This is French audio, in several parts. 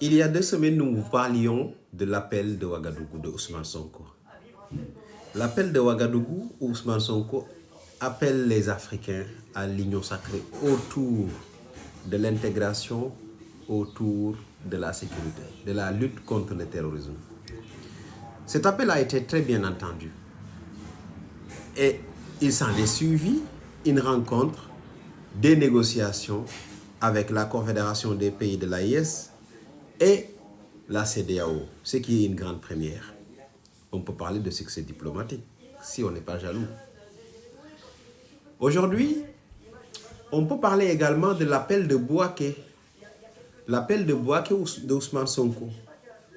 Il y a 2 semaines, nous parlions de l'appel de Ouagadougou de Ousmane Sonko. L'appel de Ouagadougou, Ousmane Sonko appelle les Africains à l'union sacrée autour de l'intégration, autour de la sécurité, de la lutte contre le terrorisme. Cet appel a été très bien entendu. Et il s'en est suivi une rencontre, des négociations avec la Confédération des pays de l'AES et la CEDEAO, ce qui est une grande première. On peut parler de succès diplomatique, si on n'est pas jaloux. Aujourd'hui, on peut parler également de l'appel de Bouaké. L'appel de Bouaké d'Ousmane Sonko,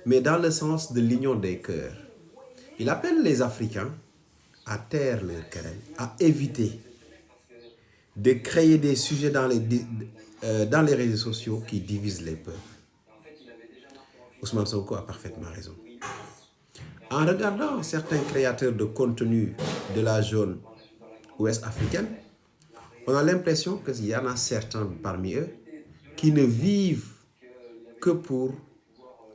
mais dans le sens de l'union des cœurs. Il appelle les Africains à taire leurs querelles, à éviter de créer des sujets dans les réseaux sociaux qui divisent les peuples. Ousmane Sonko a parfaitement raison. En regardant certains créateurs de contenu de la zone ouest africaine, on a l'impression qu'il y en a certains parmi eux qui ne vivent que pour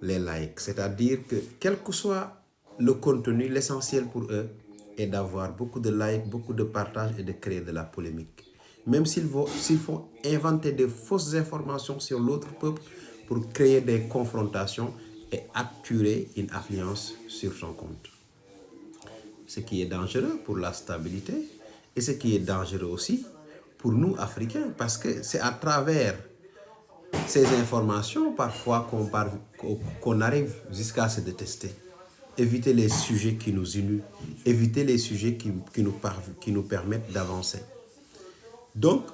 les likes. C'est-à-dire que quel que soit le contenu, l'essentiel pour eux est d'avoir beaucoup de likes, beaucoup de partages et de créer de la polémique. Même s'ils font inventer de fausses informations sur l'autre peuple pour créer des confrontations et assurer une affluence sur son compte. Ce qui est dangereux pour la stabilité et ce qui est dangereux aussi pour nous, Africains, parce que c'est à travers ces informations, parfois, qu'on arrive jusqu'à se détester. Éviter les sujets qui nous unissent, éviter les sujets qui nous permettent d'avancer. Donc,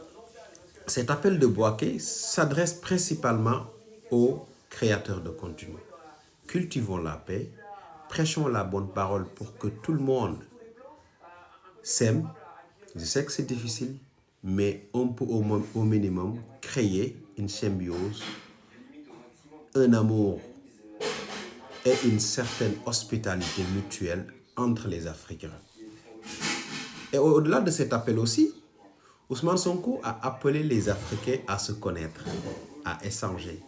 cet appel de Bouaké s'adresse principalement aux créateurs de contenu. Cultivons la paix, prêchons la bonne parole pour que tout le monde s'aime. Je sais que c'est difficile, mais on peut au minimum créer une symbiose, un amour et une certaine hospitalité mutuelle entre les Africains. Et au-delà de cet appel aussi, Ousmane Sonko a appelé les Africains à se connaître, à échanger.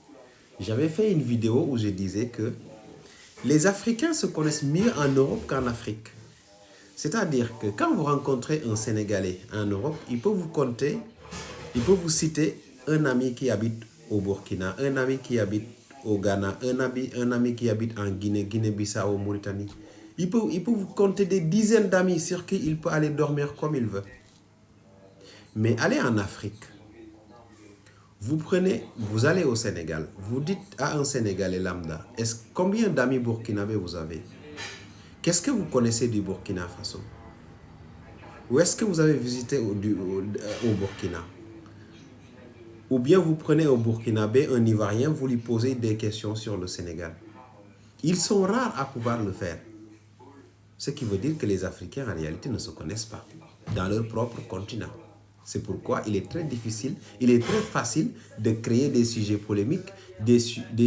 J'avais fait une vidéo où je disais que les Africains se connaissent mieux en Europe qu'en Afrique. C'est-à-dire que quand vous rencontrez un Sénégalais en Europe, il peut vous citer un ami qui habite au Burkina, un ami qui habite au Ghana, un ami qui habite en Guinée, Guinée-Bissau, Mauritanie. Il peut vous compter des dizaines d'amis sur qui il peut aller dormir comme il veut. Mais allez en Afrique, vous allez au Sénégal, vous dites à un Sénégalais lambda, combien d'amis burkinabés vous avez? Qu'est-ce que vous connaissez du Burkina Faso? Où est-ce que vous avez visité au Burkina? Ou bien vous prenez au Burkinabé un Ivoirien, vous lui posez des questions sur le Sénégal. Ils sont rares à pouvoir le faire. Ce qui veut dire que les Africains en réalité ne se connaissent pas dans leur propre continent. C'est pourquoi il est très difficile, il est très facile de créer des sujets polémiques, des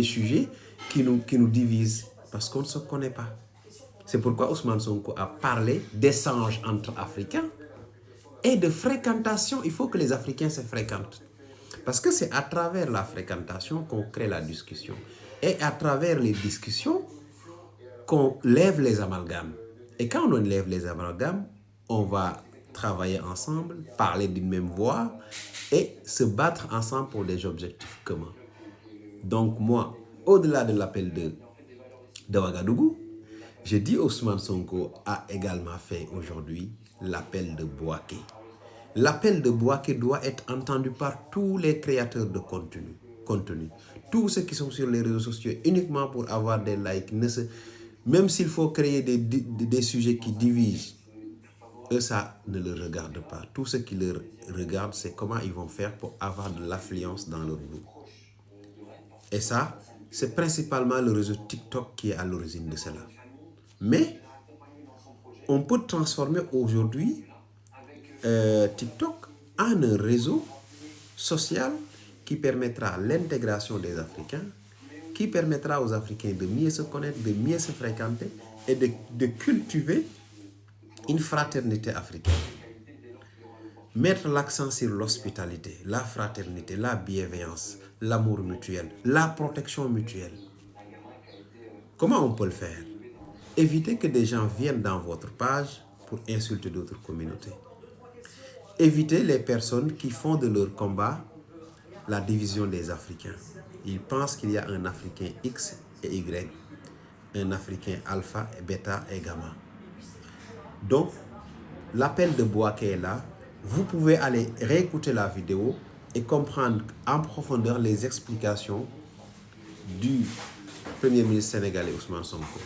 sujets qui nous divisent parce qu'on ne se connaît pas. C'est pourquoi Ousmane Sonko a parlé d'échanges entre Africains et de fréquentation. Il faut que les Africains se fréquentent. Parce que c'est à travers la fréquentation qu'on crée la discussion. Et à travers les discussions qu'on lève les amalgames. Et quand on lève les amalgames, on va travailler ensemble, parler d'une même voix et se battre ensemble pour des objectifs communs. Donc moi, au-delà de l'appel de Ouagadougou, je dis Ousmane Sonko a également fait aujourd'hui l'appel de Bouaké. L'appel de Bouaké doit être entendu par tous les créateurs de contenu. Tous ceux qui sont sur les réseaux sociaux uniquement pour avoir des likes. Même s'il faut créer des sujets qui divisent, eux, ça ne le regarde pas. Tout ce qui leur regarde, c'est comment ils vont faire pour avoir de l'affluence dans leur groupe. Et ça, c'est principalement le réseau TikTok qui est à l'origine de cela. Mais on peut transformer aujourd'hui TikTok en un réseau social qui permettra l'intégration des Africains, qui permettra aux Africains de mieux se connaître, de mieux se fréquenter et de cultiver une fraternité africaine. mettre l'accent sur l'hospitalité, la fraternité, la bienveillance, l'amour mutuel, la protection mutuelle. Comment on peut le faire? Évitez que des gens viennent dans votre page pour insulter d'autres communautés. Évitez les personnes qui font de leur combat la division des Africains. Ils pensent qu'il y a un Africain X et Y, un Africain alpha, et bêta et gamma. Donc, l'appel de Bouaké est là. Vous pouvez aller réécouter la vidéo et comprendre en profondeur les explications du Premier ministre sénégalais Ousmane Sonko.